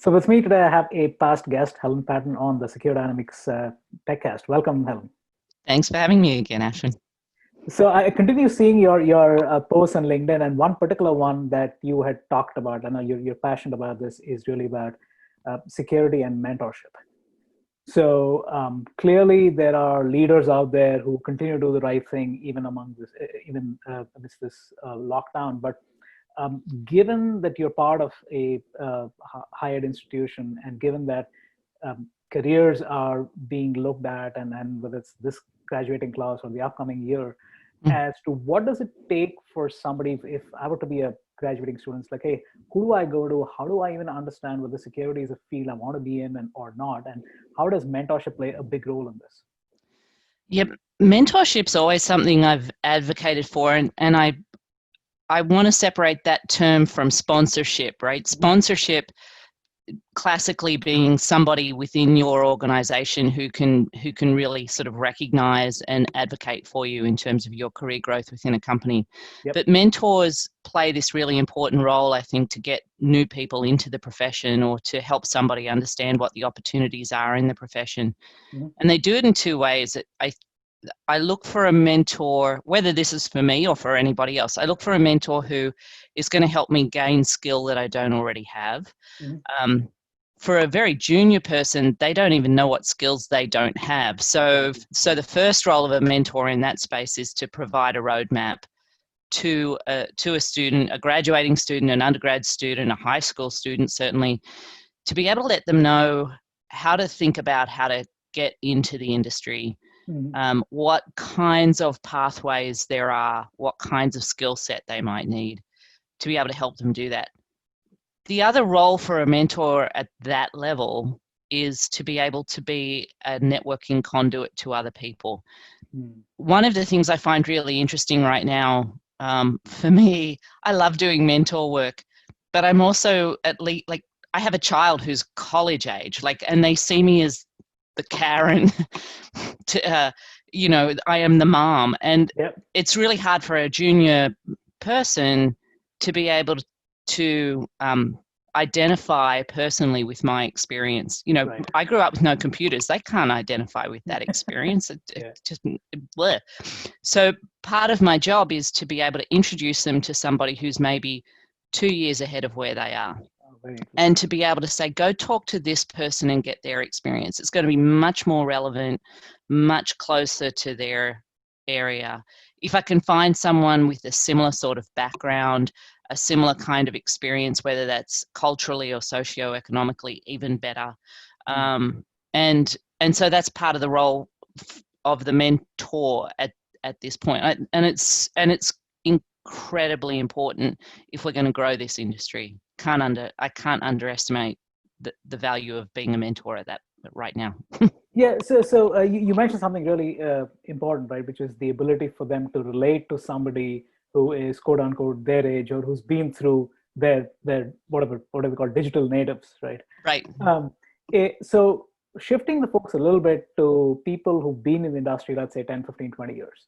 So with me today, I have a past guest, Helen Patton, on the Secure Dynamics TechCast. Welcome, Helen. Thanks for having me again, Ashwin. So I continue seeing your posts on LinkedIn, and one particular one that you had talked about. I know you're passionate about this. Is really about security and mentorship. So clearly, there are leaders out there who continue to do the right thing, even among this, even amidst this lockdown. But given that you're part of a higher ed institution, and given that careers are being looked at, and whether it's this graduating class or the upcoming year, as to what does it take for somebody, if I were to be a graduating student, it's like, hey, who do I go to? How do I even understand whether security is a field I want to be in or not? And how does mentorship play a big role in this? Yep, mentorship's always something I've advocated for, and I want to separate that term from sponsorship, right? Sponsorship classically being somebody within your organization who can really sort of recognize and advocate for you in terms of your career growth within a company. Yep. But mentors play this really important role, I think, to get new people into the profession or to help somebody understand what the opportunities are in the profession. And they do it in two ways. I look for a mentor, whether this is for me or for anybody else. I look for a mentor who is going to help me gain skill that I don't already have. For a very junior person, they don't even know what skills they don't have. So the first role of a mentor in that space is to provide a roadmap to a student, a graduating student, an undergrad student, a high school student, certainly, to be able to let them know how to think about how to get into the industry. What kinds of pathways there are, what kinds of skill set they might need to be able to help them do that. The other role for a mentor at that level is to be able to be a networking conduit to other people. One of the things I find really interesting right now, for me, I love doing mentor work, but I'm also at least, like, I have a child who's college age, and they see me as the Karen, I am the mom. And it's really hard for a junior person to be able to identify personally with my experience. Right. I grew up with no computers. They can't identify with that experience. It just bleh. So part of my job is to be able to introduce them to somebody who's maybe 2 years ahead of where they are. And to be able to say, go talk to this person and get their experience. It's going to be much more relevant, much closer to their area. If I can find someone with a similar sort of background, a similar kind of experience, whether that's culturally or socioeconomically, even better. And so that's part of the role of the mentor at this point. And it's incredibly important if we're going to grow this industry. I can't underestimate the value of being a mentor at that right now. Yeah, so you mentioned something really important, right? Which is the ability for them to relate to somebody who is quote unquote their age, or who's been through their whatever we call digital natives, right? Right. So shifting the focus a little bit to people who've been in the industry, let's say 10, 15, 20 years.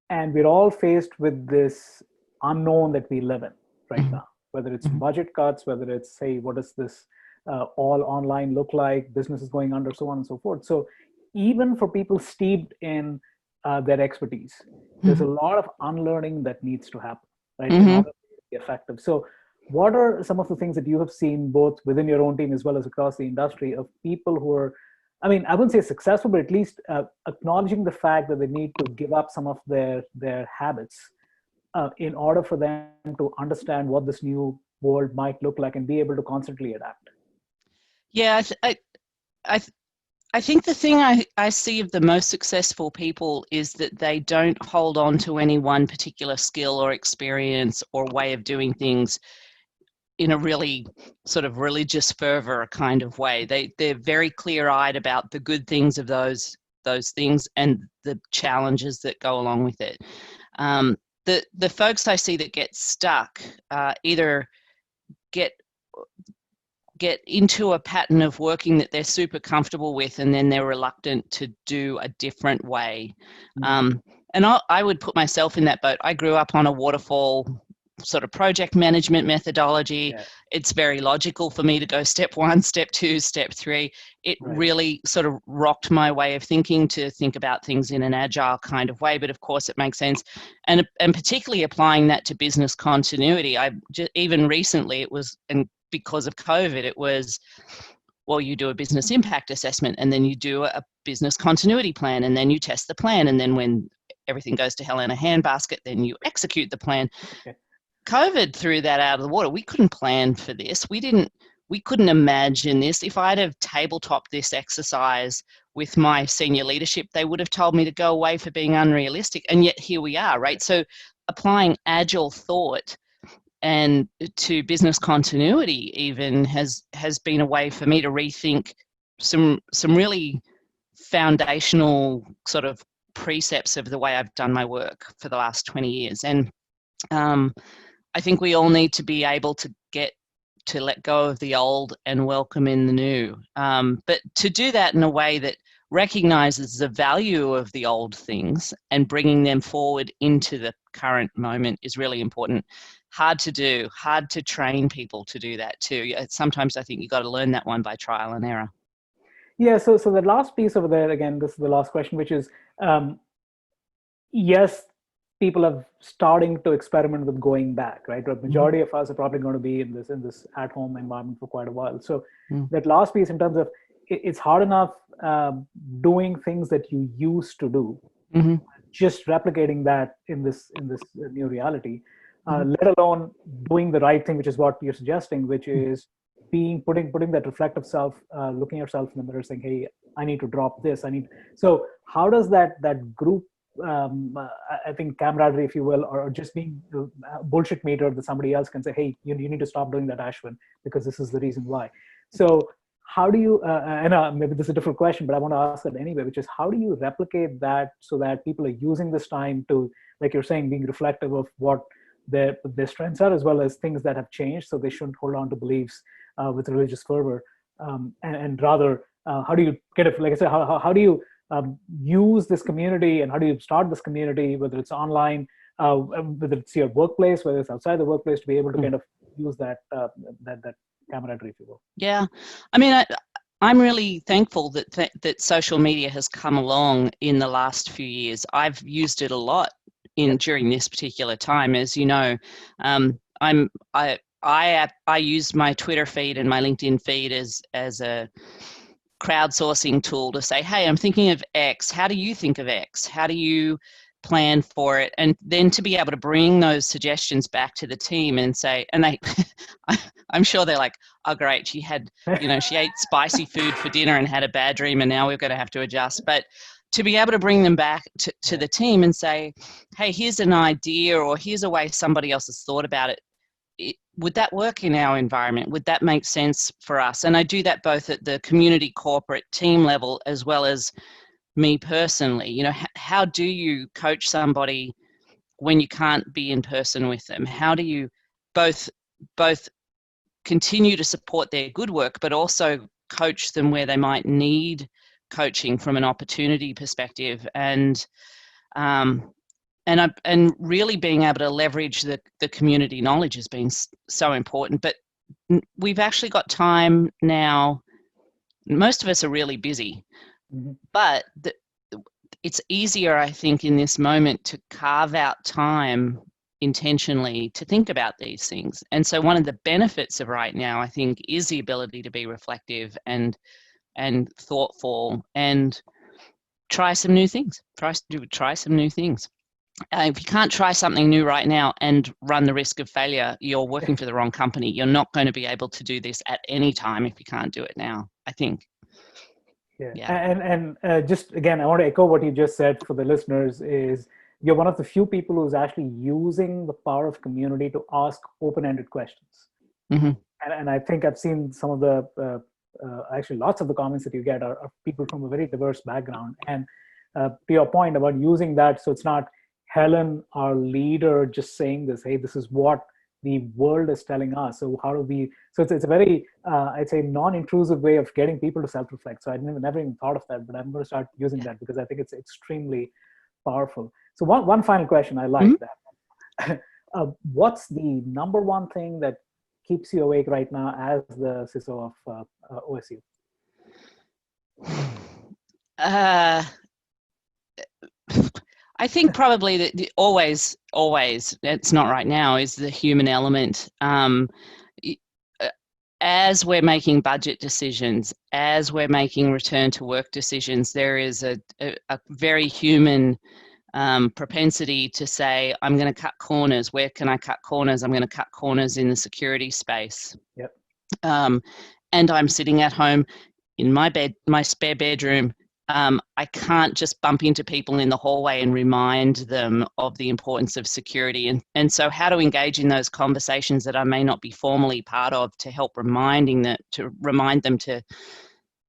And we're all faced with this unknown that we live in right now, whether it's budget cuts, whether it's, hey, what does this all online look like, businesses going under, so on and so forth. So even for people steeped in their expertise, there's a lot of unlearning that needs to happen, right? In order to be effective. So what are some of the things that you have seen both within your own team as well as across the industry of people who are, I mean, I wouldn't say successful, but at least acknowledging the fact that they need to give up some of their habits in order for them to understand what this new world might look like and be able to constantly adapt? Yeah, I think the thing I see of the most successful people is that they don't hold on to any one particular skill or experience or way of doing things in a really sort of religious fervor kind of way. They're very clear-eyed about the good things of those things and the challenges that go along with it. The folks I see that get stuck either get into a pattern of working that they're super comfortable with, and then they're reluctant to do a different way. And I would put myself in that boat. I grew up on a waterfall sort of project management methodology. Yeah. It's very logical for me to go step 1, step 2, step 3. It Right. really sort of rocked my way of thinking to think about things in an agile kind of way. But of course, it makes sense, and particularly applying that to business continuity. Even recently, it was, and because of COVID, it was, well, you do a business impact assessment, and then you do a business continuity plan, and then you test the plan, and then when everything goes to hell in a handbasket, then you execute the plan. Okay. COVID threw that out of the water. We couldn't plan for this. We couldn't imagine this. If I'd have tabletopped this exercise with my senior leadership, they would have told me to go away for being unrealistic. And yet here we are, right? So applying agile thought and to business continuity even has been a way for me to rethink some really foundational sort of precepts of the way I've done my work for the last 20 years. And I think we all need to be able to get to let go of the old and welcome in the new. But to do that in a way that recognizes the value of the old things and bringing them forward into the current moment is really important. Hard to do, hard to train people to do that too. Sometimes I think you've got to learn that one by trial and error. Yeah, so the last piece over there, again, this is the last question, which is, yes, people are starting to experiment with going back, right? The majority of us are probably going to be in this at-home environment for quite a while. So that last piece, in terms of, it's hard enough doing things that you used to do, just replicating that in this new reality, let alone doing the right thing, which is what you're suggesting, which is putting that reflective self, looking at yourself in the mirror, saying, "Hey, I need to drop this. So how does that group, I think camaraderie, if you will, or just being a bullshit meter that somebody else can say, "Hey, you need to stop doing that, Ashwin, because this is the reason why." So how do you? And maybe this is a different question, but I want to ask it anyway, which is, how do you replicate that so that people are using this time to, like you're saying, being reflective of what their strengths are, as well as things that have changed, so they shouldn't hold on to beliefs with religious fervor, and rather, how do you get it? Like I said, how do you use this community, and how do you start this community, whether it's online, whether it's your workplace, whether it's outside the workplace, to be able to kind of use that camaraderie, if you will? Yeah, I mean, I'm really thankful that social media has come along in the last few years. I've used it a lot during this particular time, as you know. I use my Twitter feed and my LinkedIn feed as a crowdsourcing tool to say, "Hey, I'm thinking of X. How do you think of X? How do you plan for it?" And then to be able to bring those suggestions back to the team and say, and I'm sure they're like, "Oh, great, she ate spicy food for dinner and had a bad dream, and now we're going to have to adjust." But to be able to bring them back to the team and say, "Hey, here's an idea, or here's a way somebody else has thought about it. Would that work in our environment? Would that make sense for us?" And I do that both at the community, corporate, team level, as well as me personally. How do you coach somebody when you can't be in person with them? How do you both continue to support their good work, but also coach them where they might need coaching from an opportunity perspective? And really being able to leverage the community knowledge has been so important. But we've actually got time now. Most of us are really busy, but it's easier, I think, in this moment to carve out time intentionally to think about these things. And so one of the benefits of right now, I think, is the ability to be reflective and thoughtful and try some new things. Try some new things. If you can't try something new right now and run the risk of failure, you're working for the wrong company. You're not going to be able to do this at any time if you can't do it now, I think. Yeah. And just again, I want to echo what you just said for the listeners, is you're one of the few people who's actually using the power of community to ask open-ended questions. And I think I've seen some of the, actually lots of the comments that you get are people from a very diverse background. And to your point about using that, so it's not Helen, our leader, just saying this, "Hey, this is what the world is telling us. So how do we?" So it's a very, I'd say, non-intrusive way of getting people to self-reflect. So I never even thought of that, but I'm going to start using that because I think it's extremely powerful. So one final question. I like that. What's the number one thing that keeps you awake right now as the CISO of OSU? I think probably that always, it's not right now, is the human element. As we're making budget decisions, as we're making return to work decisions, there is a very human propensity to say, I'm going to cut corners. Where can I cut corners? I'm going to cut corners in the security space. Yep. And I'm sitting at home in my spare bedroom. I can't just bump into people in the hallway and remind them of the importance of security. And so how to engage in those conversations that I may not be formally part of to help remind them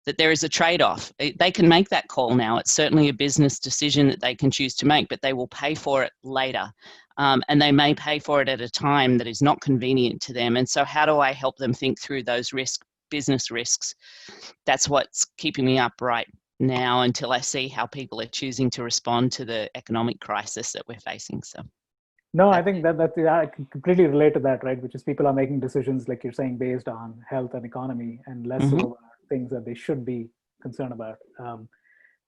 that there is a trade-off. They can make that call now. It's certainly a business decision that they can choose to make, but they will pay for it later. And they may pay for it at a time that is not convenient to them. And so how do I help them think through those business risks? That's what's keeping me up right now until I see how people are choosing to respond to the economic crisis that we're facing. So, no, I think that I can completely relate to that, right? Which is people are making decisions, like you're saying, based on health and economy, and less so things that they should be concerned about.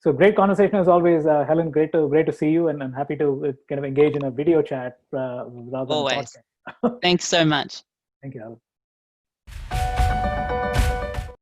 So great conversation as always, Helen. Great to see you, and I'm happy to kind of engage in a video chat rather than always. a podcast. Thanks so much. Thank you, Helen.